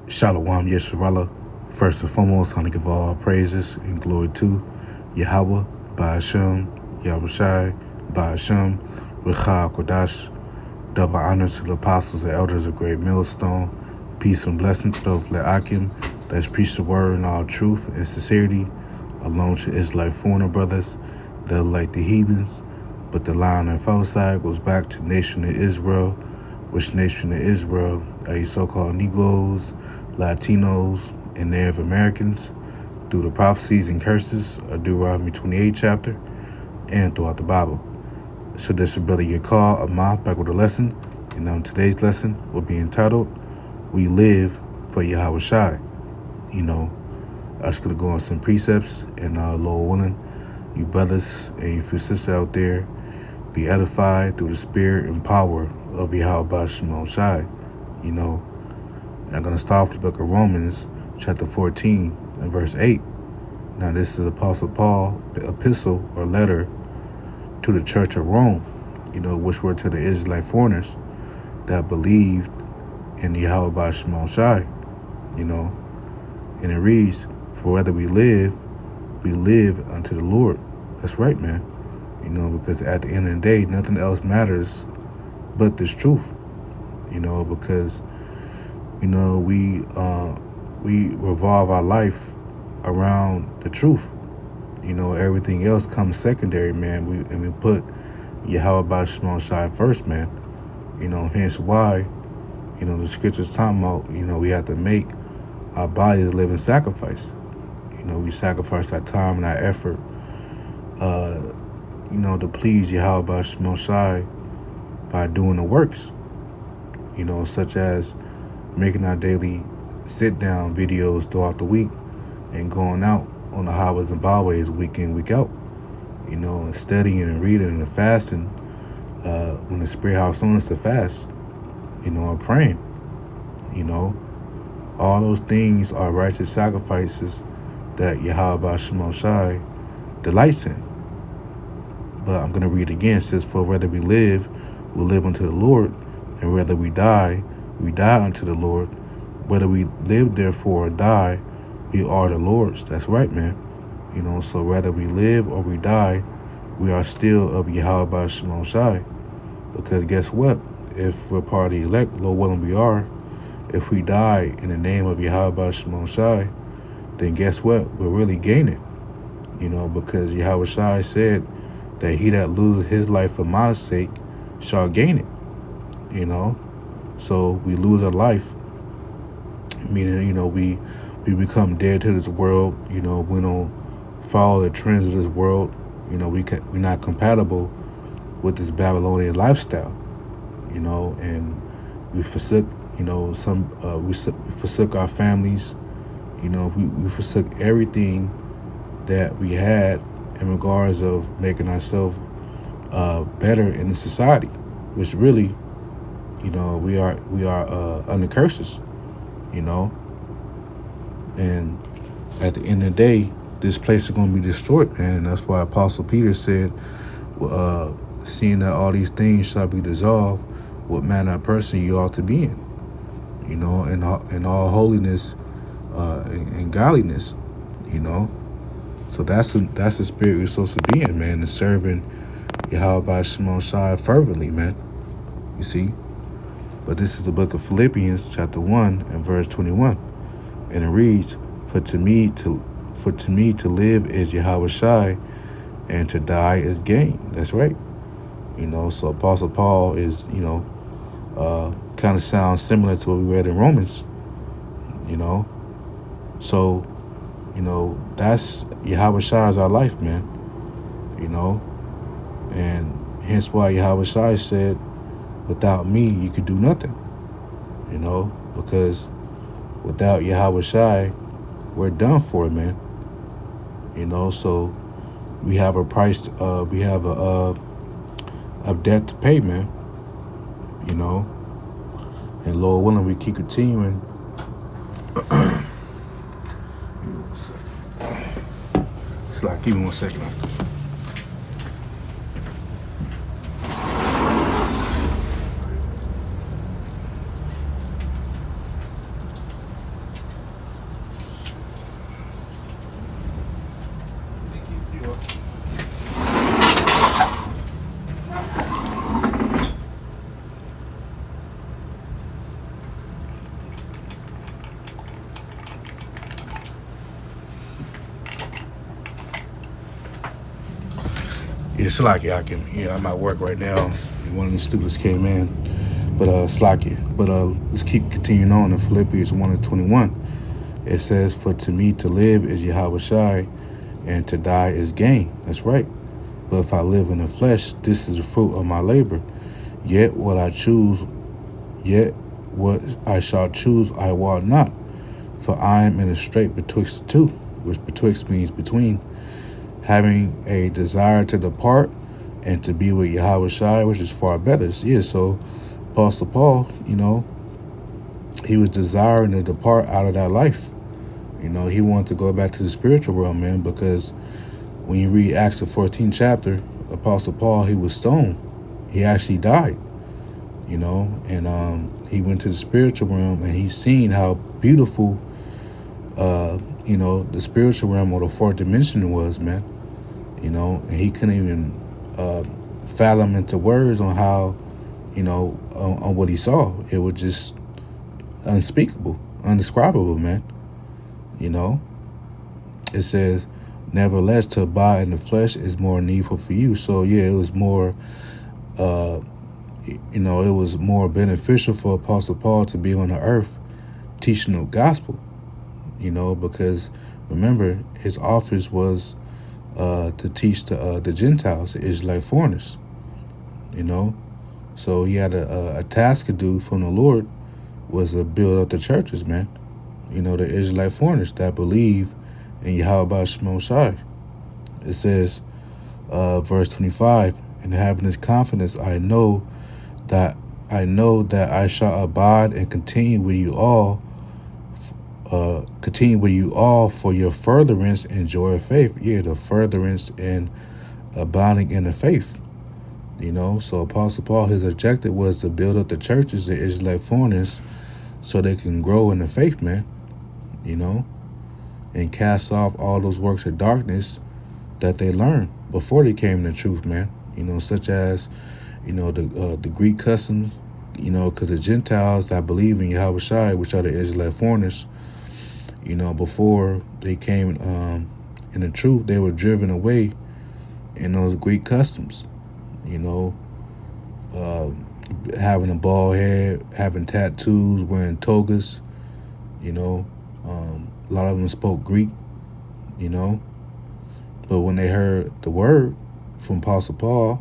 Shalom Yesharala. First and foremost, I want to give all praises and glory to Yahweh, Ba'ashem, YAHAWASHI, Ba'ashem, Recha Kodash. Double honor to the apostles and elders of Great Millstone. Peace and blessing to those Le'akim that's preach the word in all truth and sincerity. Alone to Israelite foreigner brothers that are like the heathens. But the line on the fellow side goes back to the nation of Israel, which nation of Israel are you so-called Negroes, Latinos, and Native Americans through the prophecies and curses of Deuteronomy 28 chapter and throughout the Bible. So this is Brother Yakar Amah back with a lesson. And today's lesson will be entitled, We Live for YAHAWASHI. I was going to go on some precepts and Lord willing, you brothers and you sisters out there be edified through the spirit and power of Yahweh Shai. I'm going to start off the book of Romans, chapter 14 and verse 8. Now this is Apostle Paul, epistle or letter to the church of Rome, which were to the Israelite foreigners that believed in Yahweh Shai, and it reads, for whether we live unto the Lord. That's right, man. Because at the end of the day, nothing else matters but this truth. Because we revolve our life around the truth. Everything else comes secondary, man. We put Yahweh Shai first, man. Hence why, the scriptures talking about, we have to make our bodies a living sacrifice. We sacrifice our time and our effort, to please Yahweh Shai by doing the works, such as making our daily sit-down videos throughout the week and going out on the highways and byways week in, week out, and studying and reading and fasting when the Spirit house on us to fast, and praying, all those things are righteous sacrifices that Yahweh Shai delights in. But I'm going to read again. It says, for whether we live unto the Lord, and whether we die unto the Lord. Whether we live, therefore, or die, we are the Lord's. That's right, man. So whether we live or we die, we are still of Yahweh Shai. Because guess what? If we're part of the elect, Lord willing we are, if we die in the name of Yahweh Shai, then guess what? We're really gaining. Because Yahweh Shai said that he that loses his life for my sake shall gain it. So we lose our life, meaning, we become dead to this world. We don't follow the trends of this world. We're not compatible with this Babylonian lifestyle, and we forsook, we forsook our families. We forsook everything that we had in regards of making ourselves better in the society, which really, we are under curses, and at the end of the day, this place is going to be destroyed, man. That's why Apostle Peter said, seeing that all these things shall be dissolved, what manner of person you ought to be in, in all holiness and godliness, So that's the spirit we're supposed to be in, man, and serving Yahweh Shai fervently, man. You see? But this is the book of Philippians, chapter 1 and verse 21. And it reads, For to me to live is Yahawashai, and to die is gain. That's right. So Apostle Paul is, kind of sounds similar to what we read in Romans, So, that's Yahawashai is our life, man. And hence why Yahawashai said, without me, you could do nothing, because without Yahawashai, we're done for, man. So we have a price, we have a debt to pay, man. And Lord willing, we keep continuing. Give me 1 second. Slacky, I'm at work right now. One of the students came in, but Slacky. But let's keep continuing on in Philippians 1:21. It says, "For to me to live is YAHAWASHI, and to die is gain." That's right. But if I live in the flesh, this is the fruit of my labor. Yet what I choose, yet what I shall choose, I will not. For I am in a strait betwixt the two, which betwixt means between, having a desire to depart and to be with YAHAWASHI, which is far better. Yeah, so Apostle Paul, he was desiring to depart out of that life. He wanted to go back to the spiritual realm, man, because when you read Acts the 14th chapter, Apostle Paul, he was stoned. He actually died, and he went to the spiritual realm, and he seen how beautiful, the spiritual realm or the fourth dimension was, man. And he couldn't even fathom into words on how, on what he saw. It was just unspeakable, undescribable, man. It says, "Nevertheless, to abide in the flesh is more needful for you." So yeah, it was more, it was more beneficial for Apostle Paul to be on the earth teaching the gospel, because remember his office was to teach the Gentiles, the Israelite foreigners, So he had a task to do from the Lord was to build up the churches, man. The Israelite foreigners that believe in Yahweh Shai. It says, verse 25, "And having this confidence, I know that I shall abide and continue with you all for your furtherance and joy of faith." Yeah, the furtherance and abounding in the faith. So Apostle Paul, his objective was to build up the churches, the Israelite foreigners, so they can grow in the faith, man. And cast off all those works of darkness that they learned before they came to the truth, man. Such as, the Greek customs, because the Gentiles that believe in YAHWASHI, which are the Israelite foreigners, before they came in the truth, they were driven away in those Greek customs, having a bald head, having tattoos, wearing togas, a lot of them spoke Greek, but when they heard the word from Apostle Paul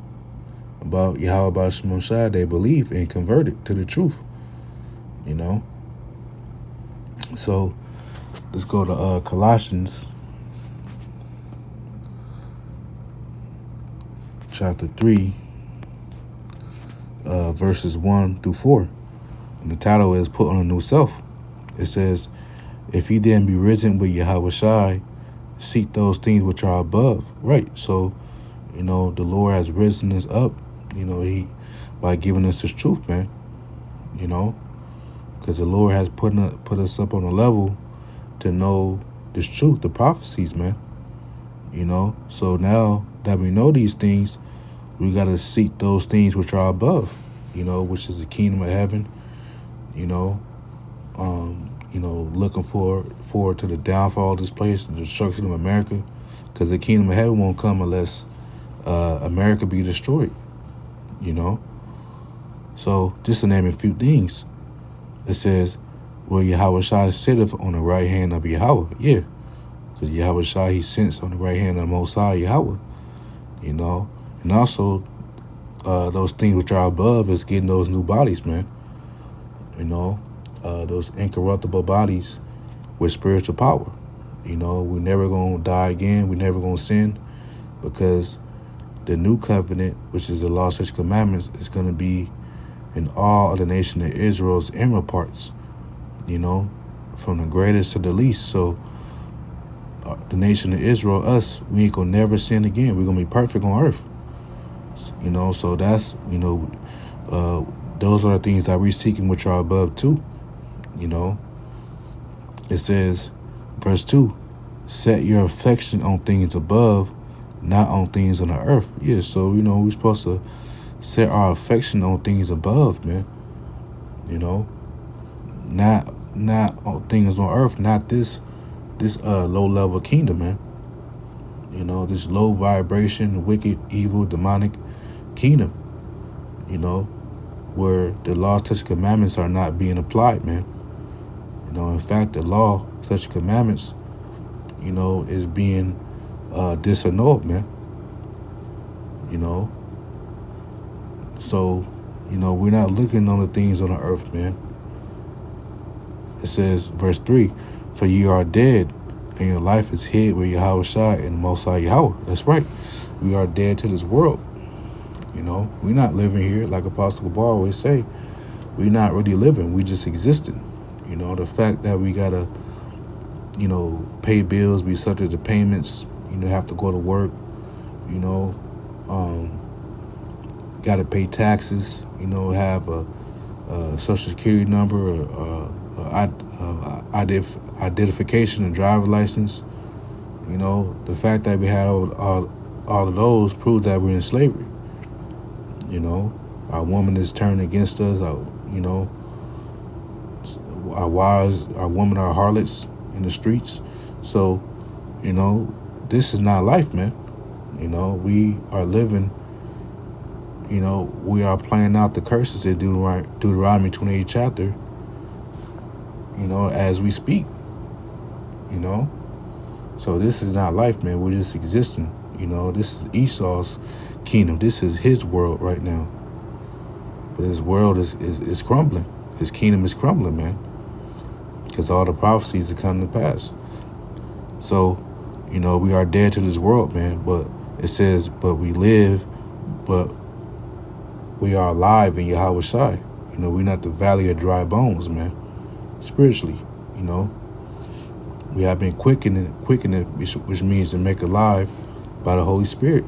about Yahweh Shai, they believed and converted to the truth, So let's go to Colossians chapter 3, verses 1 through 4. And the title is "Put on a New Self." It says, "If ye then be risen with YAHWASHI, seek those things which are above." Right. So, the Lord has risen us up, he by giving us his truth, man. Because the Lord has put us up on a level to know this truth, the prophecies, man. So now that we know these things, we got to seek those things which are above, which is the kingdom of heaven, looking forward to the downfall of this place, the destruction of America, because the kingdom of heaven won't come unless America be destroyed, So just to name a few things, it says, "Where YAHWASHI sitteth on the right hand of Yahweh." Yeah, because YAHWASHI, he sits on the right hand of the Most High Yahweh, and also those things which are above is getting those new bodies, man. Those incorruptible bodies with spiritual power. We're never going to die again. We're never going to sin, because the new covenant, which is the law, statutes, commandments, is going to be in all of the nation of Israel's inward parts, from the greatest to the least. So the nation of Israel, us, we ain't going to never sin again. We're going to be perfect on earth. So that's, those are the things that we're seeking which are above too. It says, verse 2, "Set your affection on things above, not on things on the earth." Yeah, so, we're supposed to set our affection on things above, man. Not on things on earth, not this low level kingdom, man. this low vibration, wicked, evil, demonic kingdom, where the law, statutes, commandments are not being applied, man. In fact, the law, statutes, commandments, is being disannulled, man. So, we're not looking on the things on the earth, man. It says, verse 3, for ye are dead, and your life is hid with YAHAWASHI and the Most High Yahweh. That's right. We are dead to this world. We're not living here, like Apostle Bar always say. We're not really living. We just existing. The fact that we got to, pay bills, be subject to payments, have to go to work, got to pay taxes, have a social security number, identification and driver license. The fact that we had all of those proves that we're in slavery. Our woman is turned against us. Our wives, our women are harlots in the streets. So, this is not life, man. We are living, we are playing out the curses in Deuteronomy 28 chapter, as we speak, So this is not life, man. We're just existing. This is Esau's kingdom. This is his world right now. But his world is crumbling. His kingdom is crumbling, man. Because all the prophecies are coming to pass. So, we are dead to this world, man. But it says, but we live, but we are alive in YAHAWASHI. We're not the valley of dry bones, man. Spiritually, we have been quickened, which means to make alive by the Holy Spirit.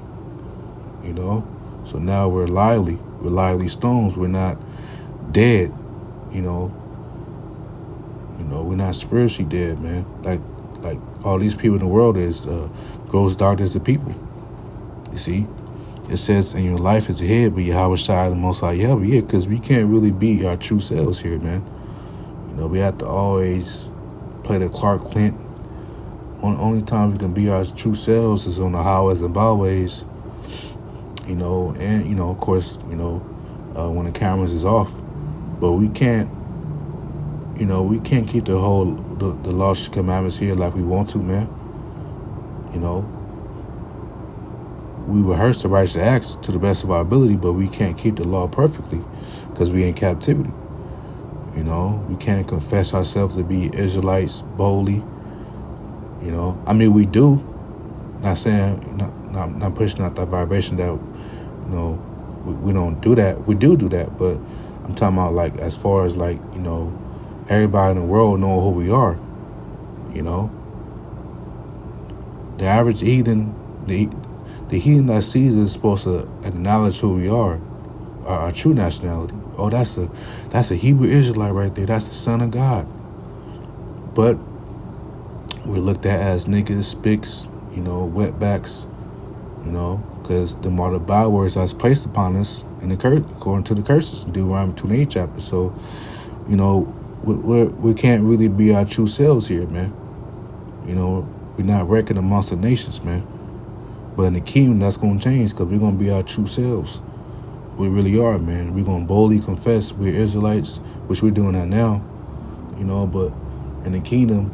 So now we're lively stones. We're not dead. We're not spiritually dead, man. Like all these people in the world is gross darkness of people. You see, it says, "And your life is hid, but YAHAWASHI the Most High Yahweh." Yeah, because we can't really be our true selves here, man. We have to always play the Clark Kent. Only time we can be our true selves is on the highways and byways. And of course, when the cameras is off. But we can't, we can't keep the law commandments here like we want to, man. We rehearse the righteous acts to the best of our ability, but we can't keep the law perfectly because we're in captivity. We can't confess ourselves to be Israelites boldly. We do. Not saying, not pushing out that vibration that, we don't do that. We do that, but I'm talking about like as far as like, everybody in the world know who we are. The average heathen, the heathen that sees us is supposed to acknowledge who we are, our true nationality. Oh, that's a Hebrew Israelite right there. That's the son of God. But we're looked at as niggas, spics, wetbacks, because the are the bywords that's placed upon us in the curse, according to the curses in Deuteronomy 28 chapter. So, we can't really be our true selves here, man. We're not reckoned amongst the nations, man. But in the kingdom, that's going to change because we're going to be our true selves. We really are, man. We're going to boldly confess we're Israelites, which we're doing that now, but in the kingdom,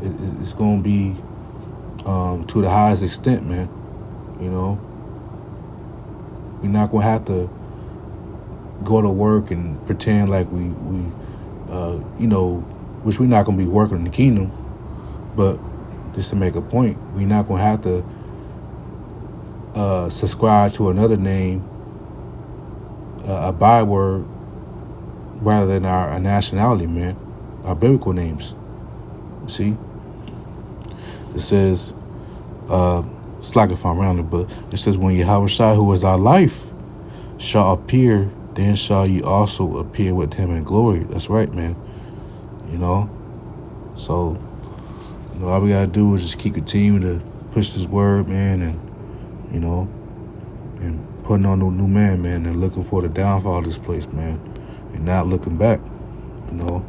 it's going to be to the highest extent, man. We're not going to have to go to work and pretend like we which we're not going to be working in the kingdom, but just to make a point, we're not going to have to subscribe to another name, a byword, rather than our nationality, man, our biblical names. See? It says, it's like if I'm rounded, but it says, when YAHAWASHI, who is our life, shall appear, then shall ye also appear with him in glory. That's right, man. So, all we gotta do is just keep continuing to push this word, man, and and putting on no new man, and looking for the downfall of this place, man, and not looking back, And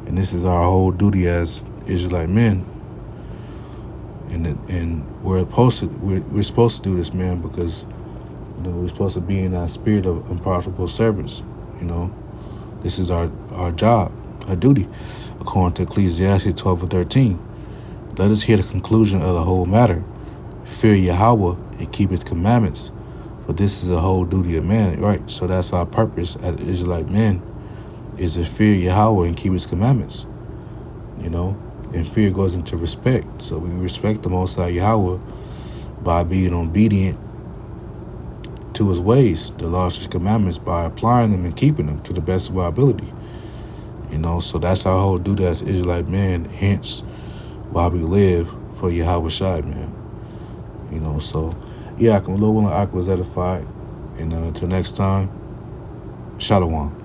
this is our whole duty as Israelite men. And we're supposed to do this, man, because we're supposed to be in that spirit of unprofitable service. This is our job, our duty, according to Ecclesiastes 12:13. Let us hear the conclusion of the whole matter. Fear Yahweh and keep His commandments, for this is the whole duty of man. Right. So that's our purpose as Israelite men, is to fear Yahweh and keep His commandments. And fear goes into respect. So we respect the Most High Yahweh by being obedient to His ways, the laws, His commandments, by applying them and keeping them to the best of our ability. So that's our whole duty as Israelite men. Hence, why we live for YAHAWASHI, man. So yeah, I was edified. And until next time, Shalom.